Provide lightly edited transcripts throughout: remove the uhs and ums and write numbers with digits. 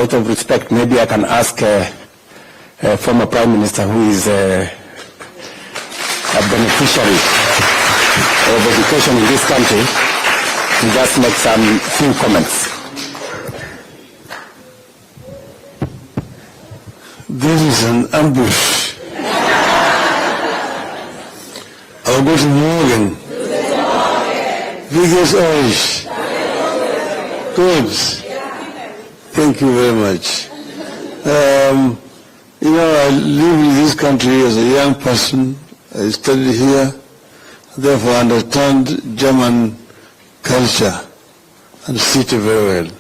out of respect, maybe I can ask former Prime Minister, who is a beneficiary of education in this country, to just make some few comments. This is an ambush. I'll go to Morgan. Biggest Orange. Good. Thank you very much. You know, I live in this country as a young person. I studied here, therefore I understand German culture and city very well.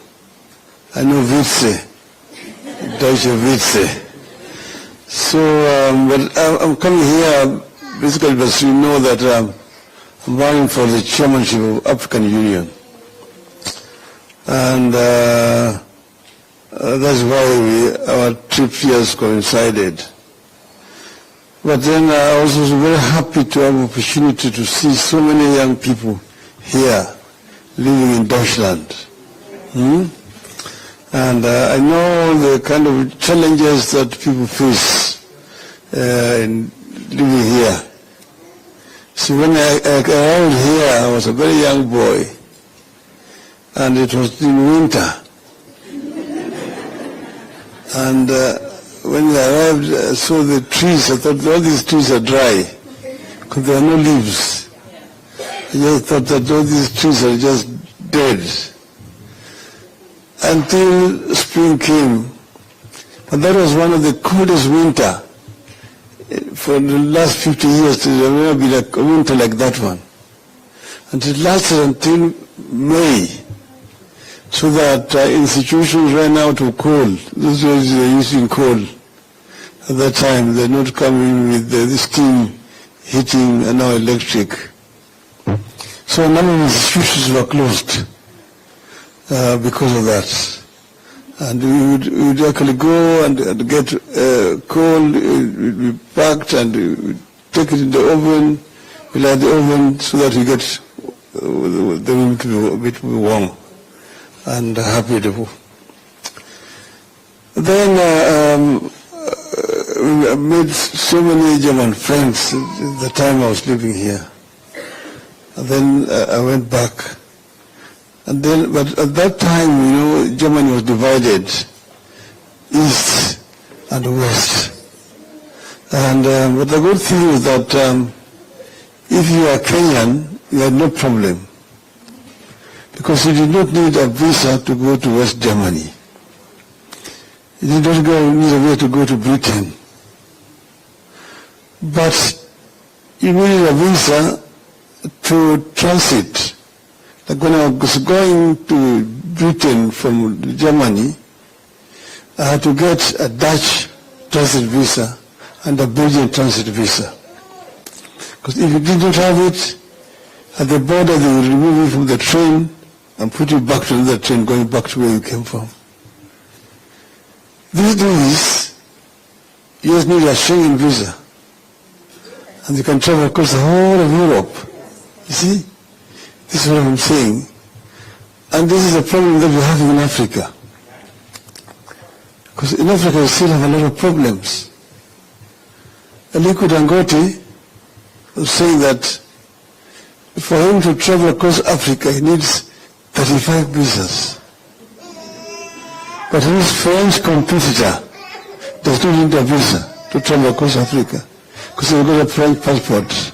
I know Witze, Deutsche Witze. So, but I'm coming here basically because you know that I'm running for the chairmanship of African Union. And that's why our trip here has coincided. But then I was also very happy to have the opportunity to see so many young people here living in Deutschland. And I know the kind of challenges that people face in living here. See, when I arrived here, I was a very young boy, and it was in winter. And when I arrived, I saw the trees. I thought all these trees are dry because there are no leaves. I just thought that all these trees are just dead until spring came. But that was one of the coldest winter for the last 50 years. There will never be like a winter like that one. And it lasted until May, so that institutions ran out of coal. Those were using coal at that time. They're not coming with the steam heating and now electric. So a number of institutions were closed because of that. And we would actually go and get coal, we packed and we take it in the oven, we light the oven so that we get the room to be a bit warm and habitable. Then I made so many German friends at the time I was living here. And then I went back. And then, but at that time, you know, Germany was divided, east and west. And but the good thing is that if you are Kenyan, you had no problem, because you did not need a visa to go to West Germany. You did not need a visa to go to Britain. But you needed a visa to transit. Like when I was going to Britain from Germany, I had to get a Dutch transit visa and a Belgian transit visa. Because if you did not have it, at the border they would remove you from the train and put you back to another train going back to where you came from. These days, you just need a Schengen visa. And you can travel across the whole of Europe. You see? This is what I'm saying. And this is a problem that we have in Africa. Because in Africa we still have a lot of problems. Aliko Dangote was saying that for him to travel across Africa, he needs 35 visas. But his French competitor does not need a visa to travel across Africa, because he's got a French passport.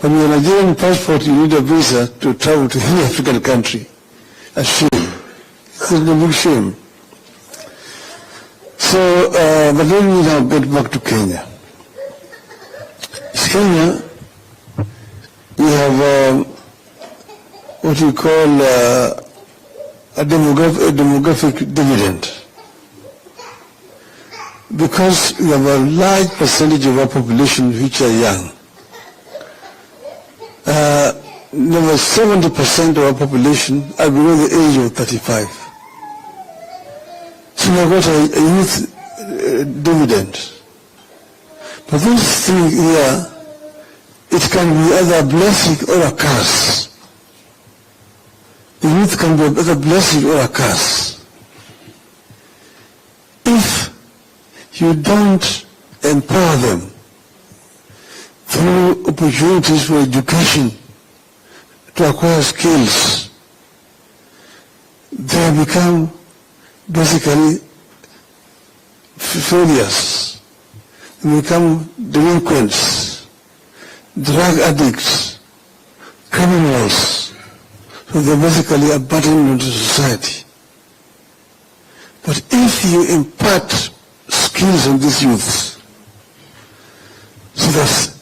But with a Nigerian passport, you need a visa to travel to any African country. A shame. It's a big shame. So, but let me now get back to Kenya. In Kenya, we have what we call a demographic dividend. Because we have a large percentage of our population which are young. Over 70% of our population are below the age of 35. So we have got a youth dividend. But this thing here, it can be either a blessing or a curse. The youth can be either a blessing or a curse. you don't empower them through opportunities for education to acquire skills, they become basically failures. They become delinquents, drug addicts, criminals. So they're basically a burden to society. But if you impart skills on these youths, so that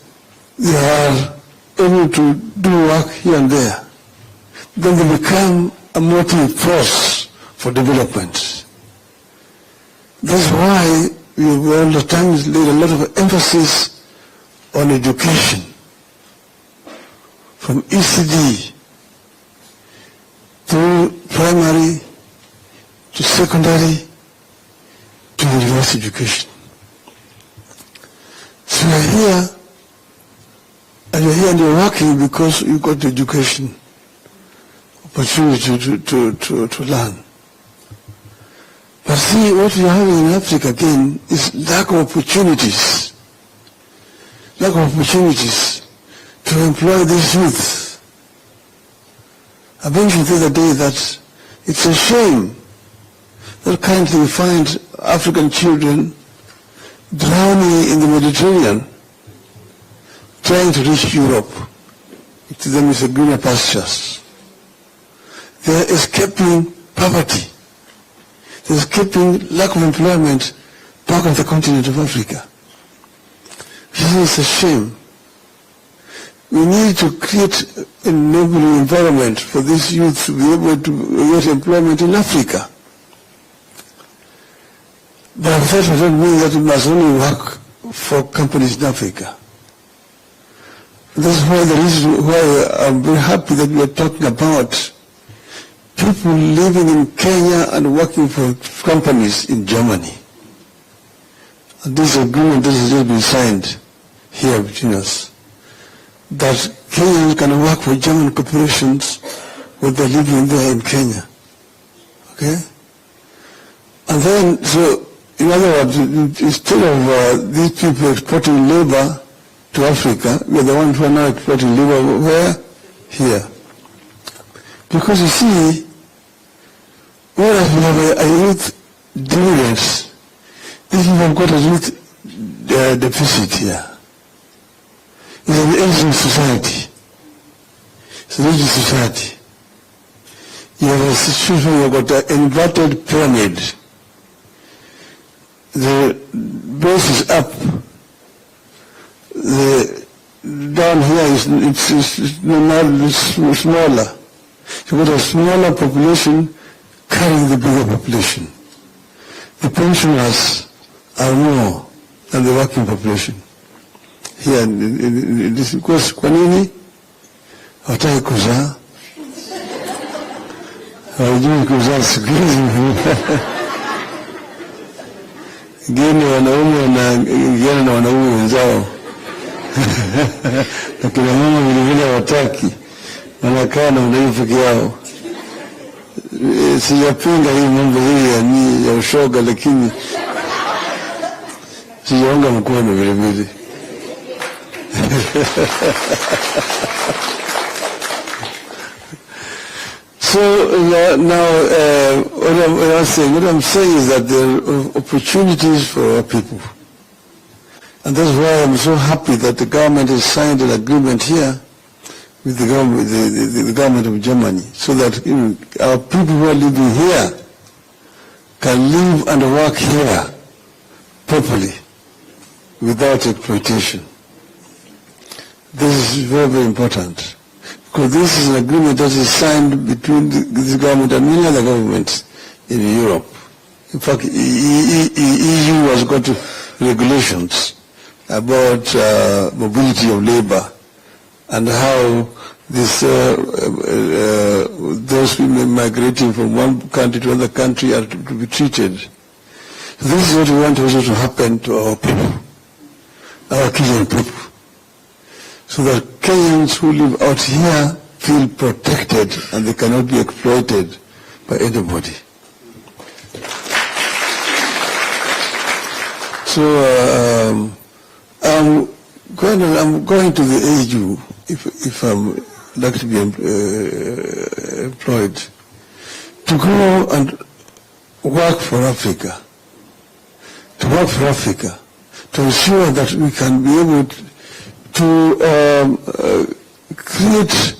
they are able to do work here and there, then they become a motive force for development. That's why we all the time laid a lot of emphasis on education, from ECD through primary to secondary to university education. So you're here, and you're here and you're working because you got the education opportunity to learn. But see, what we are having in Africa again is lack of opportunities. Lack of opportunities to employ these youth. I mentioned the other day that it's a shame that currently we find African children drowning in the Mediterranean, trying to reach Europe. To them is a greener pastures. They are escaping poverty. They are escaping lack of employment back on the continent of Africa. This is a shame. We need to create a enabling environment for these youth to be able to get employment in Africa. But that doesn't mean that it must only work for companies in Africa. That's why the reason why I'm very happy that we are talking about people living in Kenya and working for companies in Germany. And this agreement that has just been signed here between us, that Kenyans can work for German corporations when they're living there in Kenya. Okay? And then, so, in other words, instead of these people exporting labor to Africa, we are the ones who are now exporting labor where? Here. Because you see, whereas we have a youth dividends, these people have got a youth deficit here. It's an aging society. It's an aging society. You have a situation where you've got an inverted pyramid. The base is up. The down here it's smaller. You've got a smaller population carrying the bigger population. The pensioners are more than the working population. Here in this course, kwa nini? Hawataki kuzaa. Hawajui kuzaa siku hizi. Geni wanaume wanaingiana na wanaume wenzao. Na kina mama vile vile hawataki. Wanakaa na wanaume peke yao. Sijapinga hii mambo hii ya ushoga, lakini sijaunga mkono vile vile. So now what I'm saying is that there are opportunities for our people. And that's why I'm so happy that the government has signed an agreement here with the government of Germany, so that our people who are living here can live and work here properly without exploitation. This is very, very important, because this is an agreement that is signed between this government and many other governments in Europe. In fact, EU has got regulations about mobility of labor and how this, those women migrating from one country to another country are to be treated. So this is what we want also to happen to our people, our Kenyan people, so that Kenyans who live out here feel protected and they cannot be exploited by anybody. So I'm going to the AJAABU if I'm like to be employed to go and work for Africa, to ensure that we can be able to create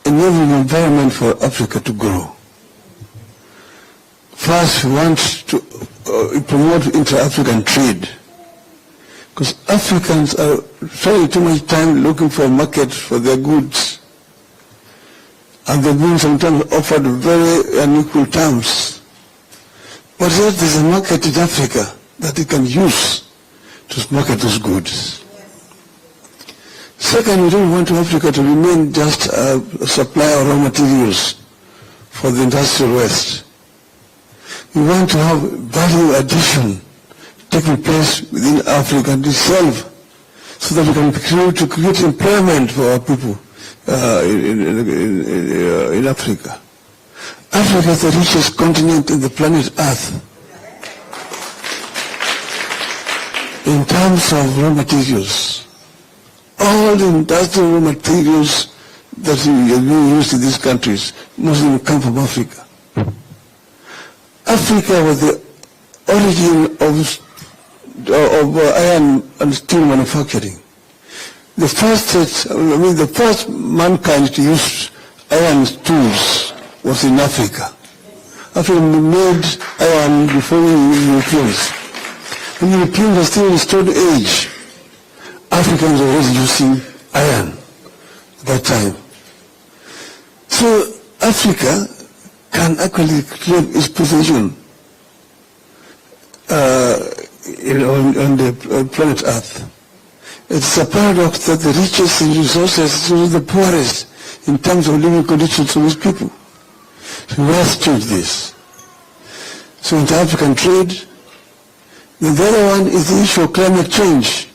a new environment for Africa to grow. First, we want to promote inter-African trade, because Africans are spending too much time looking for markets for their goods, and they've been sometimes offered very unequal terms. But yet there's a market in Africa that they can use to market those goods. Second, we don't want Africa to remain just a supplier of raw materials for the industrial West. We want to have value addition taking place within Africa itself, so that we can create employment for our people in Africa. Africa is the richest continent in the planet Earth in terms of raw materials. All the industrial raw materials that are being used in these countries, most of them come from Africa. Africa was the origin of iron and steel manufacturing. The first mankind to use iron tools was in Africa. Africa made iron before the Europeans. When the Europeans were still in the Stone Age, Africans were already using iron at that time. So Africa can actually claim its position on the planet Earth. It's a paradox that the richest in resources is the poorest in terms of living conditions of these people. So we must change this. So inter-African trade. The other one is the issue of climate change.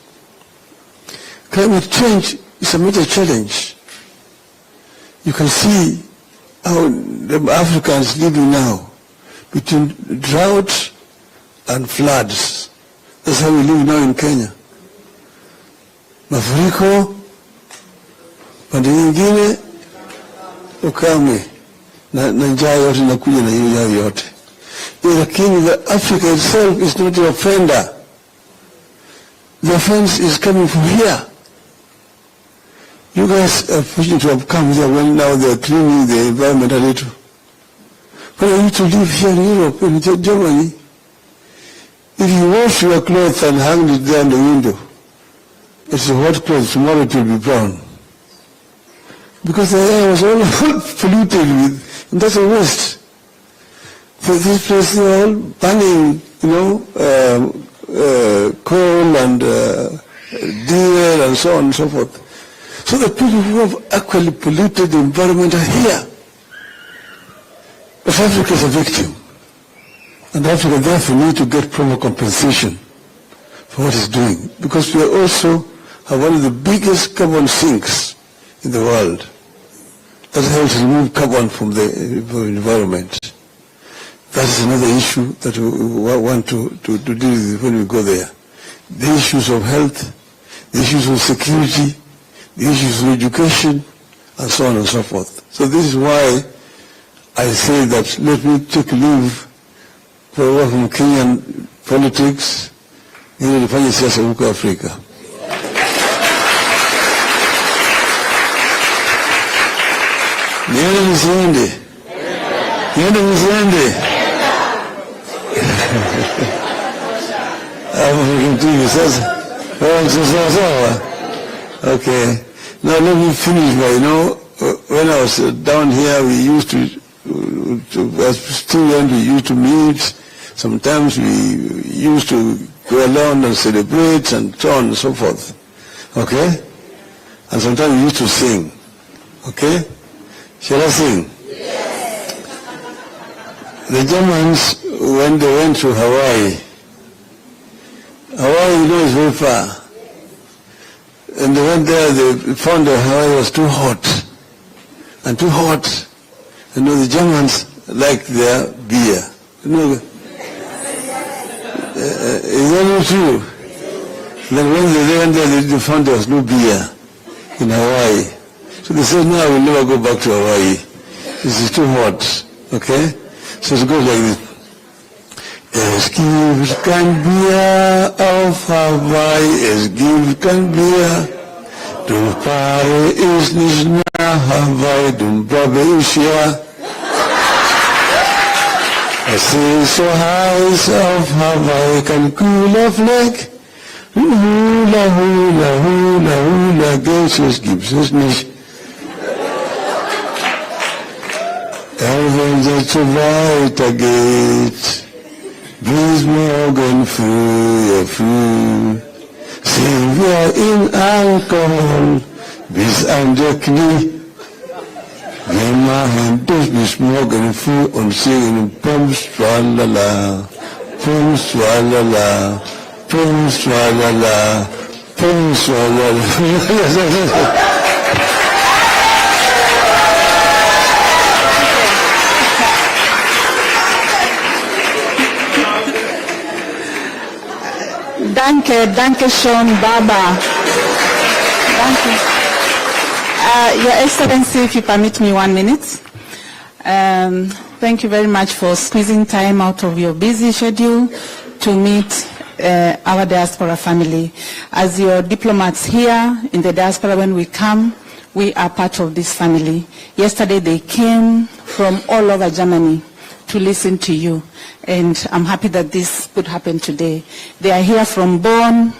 Climate change is a major challenge. You can see how the Africans living now between drought and floods. That's how we live now in Kenya. Mafuriko, pande nyingine ukame na njaa yote inakuja na hiyo yote. Lakini Africa itself is not the offender. The offense is coming from here. You guys are fortunate to have come here when now they are cleaning the environment a little. When I used to live here in Europe, in Germany, if you wash your clothes and hang it there in the window, it's a hot clothes, tomorrow it will be brown. Because the air was all polluted with, and that's a waste. So this place, they are all burning, coal and diesel and so on and so forth. So the people who have actually polluted the environment are here. But Africa is a victim. And Africa therefore needs to get proper compensation for what it's doing. Because we are also have one of the biggest carbon sinks in the world that helps remove carbon from the environment. That is another issue that we want to deal with when we go there. The issues of health, the issues of security, the issues of education, and so on and so forth. So this is why I say that let me take leave from Kenyan politics, ili nifanye siasa huko Afrika. Niende nisiende? Niende nisiende? Okay. Now let me finish by, when I was down here, we used to as students, we used to meet. Sometimes we used to go along and celebrate and so on and so forth. Okay? And sometimes we used to sing. Okay? Shall I sing? Yes. The Germans, when they went to Hawaii, is very far. And they went there, they found that Hawaii was too hot. And too hot. The Germans liked their beer. Is that not true? Then when they went there, they found there was no beer in Hawaii. So they said, no, I will never go back to Hawaii. This is too hot. Okay? So it goes like this. Es gibt kein Bier auf Hawaii, es gibt kein Bier. Du Pare ist nicht nach Hawaii, du Bobbe ist ja. Es ist so heiß auf Hawaii, kein cooler Fleck. Hula, hula, hula, hula, Geld gibt es nicht. Wenn es so weitergeht, bis morgen früh, sind wir in Alkohol bis an der Knie. Wir machen das bis morgen früh und singen Pums, Tralala, Pums, Tralala, Pums, Tralala, Pums, Tralala. Danke schön, Baba. Danke. Your Excellency, if you permit me 1 minute. Thank you very much for squeezing time out of your busy schedule to meet our diaspora family. As your diplomats here in the diaspora, when we come, we are part of this family. Yesterday they came from all over Germany to listen to you. And I'm happy that this could happen today. They are here from Bonn,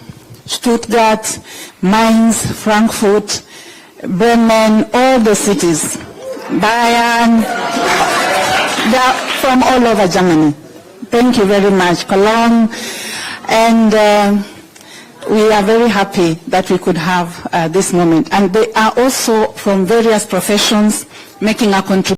Stuttgart, Mainz, Frankfurt, Bremen, all the cities, Bayern. They are from all over Germany. Thank you very much, Cologne. And we are very happy that we could have this moment. And they are also from various professions making a contribution.